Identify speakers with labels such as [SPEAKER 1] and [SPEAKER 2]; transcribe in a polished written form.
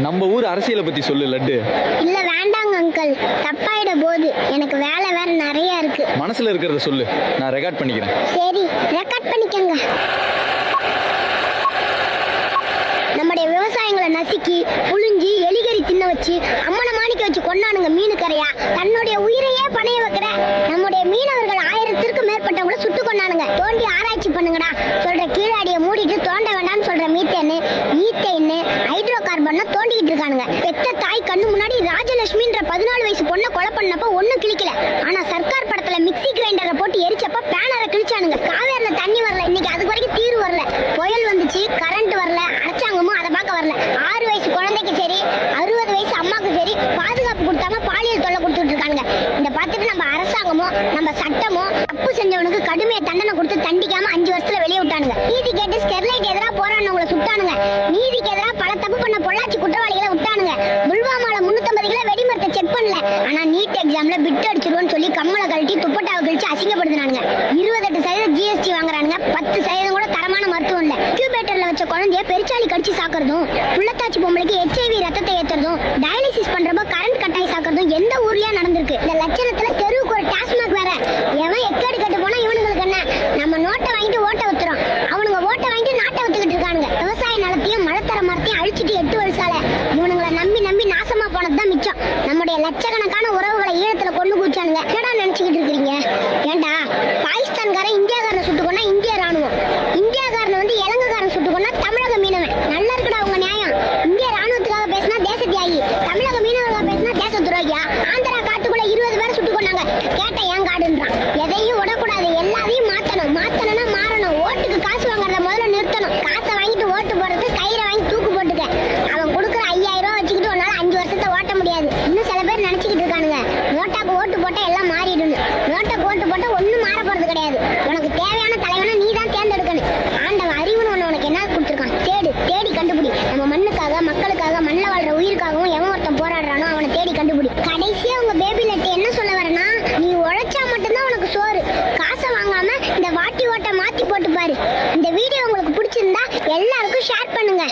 [SPEAKER 1] நம்ம ஊர் அரசியலை பத்தி சொல்லு லட்டு.
[SPEAKER 2] இல்ல வேண்டாங்க அங்கிள், தப்பாயிட போகுது. எனக்கு வேலை வேற நிறைய இருக்கு.
[SPEAKER 1] மனசுல இருக்கிறத சொல்லு, நான் ரெக்கார்ட் பண்ணிக்கிறேன்.
[SPEAKER 2] சரி, ரெக்கார்ட் பண்ணிக்கங்க. நம்முடைய விவசாயங்களை நசுக்கி புழிஞ்சி எலிகறி தின்ன வச்சு அம்மனை மாணிக்க வச்சு கொண்டானுங்க மீனுக்கரையா. தன்னுடைய உயிரையே பணைய வைக்கிற நம்முடைய மீனவர்கள் 1000த்திற்கு மேற்பட்டவங்களை சுட்டு கொண்டானுங்க. தோண்டி ஆராய்ச்சி பண்ணுங்கடா சொல்ற கீழாடியை மூடிட்டு தோண்ட வேண்டாம்னு சொல்ற மீத்தேன்னு ஈத்தேன்னு ஹைட்ரோ கார்பன் தோண்டிக்கிட்டு இருக்கானுங்க. பெத்த தாய் கண்ணு முன்னாடி ராஜலட்சுமின்ற 14 வயசு பொண்ணை கொலை பண்ணப்ப ஒண்ணும் கிழிக்கல. ஆனா சர்க்கார் படத்துல மிக்சி கிரைண்டரை போட்டு எரிச்சப்ப பேனரை கிழிச்சானுங்க. காவேரில தண்ணி வரல, இன்னைக்கு அதுக்கு வரைக்கும் தீர்வு வரல. புயல் வந்துச்சு, கரண்ட் வரல, அரசாங்கமும் அதை பார்க்க வரல. 6 வயசு குழந்தைக்கு சரி 60 வயசு அம்மாக்கு சரி பாதுகாப்பு கொடுத்தாம பாலியல் தொல்லை கொடுத்துட்டு இருக்காங்க. இந்த பார்த்துட்டு நம்ம அரசாங்கமோ நம்ம சட்டமோ தப்பு செஞ்சவனுக்கு கடுமையை தண்டனை கொடுத்து தண்டிக்காம 5 வருஷத்துல வெளியே விட்டானுங்க. நீதி கேட்டு ஸ்டெர்லைட் எதிராக போராடினவங்களை சுட்டானுங்க. நீதிக்கு எதிராக பல தப்பு பண்ண பொள்ளாச்சி குற்றவாளிகளை விட்டானுங்க. புல்வாமால 350 கிலோ வெடிமரத்தை செக் பண்ணல. ஆனா நீட் எக்ஸாம்ல பிட் அடிச்சிருவோன்னு சொல்லி கம்மலை கழட்டி துப்பட்டாவை கழிச்சு அசிங்கப்படுத்தினானுங்க. 28% ஜிஎஸ்டி வாங்குறானுங்க. 10% கூட தரமான மருத்துவம் இல்ல. இன்குபேட்டர்ல வச்ச குழந்தைய பெருச்சாலி கடிச்சு சாக்குறதும், புள்ளத்தாச்சி பொம்பளைக்கு HIV ரத்தத்தை ஏத்துறதும், டயாலிசிஸ் பண்றப்ப கரண்ட் கட்டாயி சாக்குறதும் எந்த ஊர்லயா நடந்திருக்கு? இந்த லட்சணத்துல தெருவுக்கு ஒரு டாஸ்மாக் வேற. எவன் எக்கேடு கட்டு போனா இவனுங்களுக்கு என்ன? நம்ம நோட்டை வாங்கிட்டு ஓட்ட வித்துறோம், அவனுங்க ஓட்டை வாங்கிட்டு நாட்டை வித்துக்கிட்டு இருக்கானுங்க. விவசாய நிலத்தையும் மழத்தர மரத்தையும் அழிச்சிட்டு 8 வருஷால இவனுங்களை நம்பி நம்பி நாசமா போனதுதான் மிச்சம். நம்முடைய லட்சக்கணக்கான உறவுகளை ஈழத்துல கொண்டு கூச்சானுங்க. என்னடா நினைச்சுக்கிட்டு இருக்கீங்க? ஏண்டா பாகிஸ்தான்காரன் இந்தியாக்காரனை சுட்டு கொண்டா இந்திய ராணுவம், இந்தியாக்காரனை வந்து இலங்கைக்காரன் சுட்டு கொண்டா தமிழக மீனவன். நல்லா இருக்குடா உங்க நியாயம். இந்திய ராணுவத்துக்காக பேசினா தேச தியாகி, தமிழக மீனவர்களாக பேசினா தேச துரோகியா? ஆந்திரா காட்டுக்குள்ள 20 பேர் சுட்டு கொண்டாங்க. கேட்ட ஏன் காடுன்றான். எதையும் விடக்கூடாது, எல்லாத்தையும் மாத்தணும். மாத்தணும்னா மாறணும். ஓட்டுக்கு காசு வாங்குறத முதல்ல நிறுத்தணும். காசை வாங்கிட்டு ஓட்டு போடுறது கயிறை வாங்கி தூக்கு போட்டுக்க. அவன் கொடுக்குற 5000 ரூபா வச்சுக்கிட்டு உன்னால 5 வருஷத்தை ஓட்ட முடியாது. இன்னும் சில பேர் நினைச்சுக்கிட்டு இருக்கானுங்க நோட்டாக்கு ஓட்டு போட்டா எல்லாம் மாறிடும். நோட்டாக்கு ஓட்டு போட்டா ஒண்ணும் மாற போறது கிடையாது. உனக்கு தேவையான தலைவனை நீ தான் தேர்ந்தெடுக்கணும். ஆண்டவன் அறிவுன்னு ஒண்ணு உனக்கு என்ன கொடுத்துருக்கான், தேடு, தேடி கண்டுபிடி. நம்ம மண்ணுக்காக மக்களுக்காக மண்ணில் வாழ்ற உயிருக்காகவும் எவன் ஒருத்தன் போராடுறானோ அவனை தேடி கண்டுபிடி. கடைசியா உங்க பேபி லட்டு என்ன சொல்ல வரனா, நீ உழைச்சா மட்டும்தான் உனக்கு சோறு. காசை வாங்காம இந்த வாட்டி ஓட்ட மாத்தி போட்டு பாரு. இந்த வீடியோ உங்களுக்கு பிடிச்சிருந்தா எல்லாருக்கும் ஷேர் பண்ணுங்க.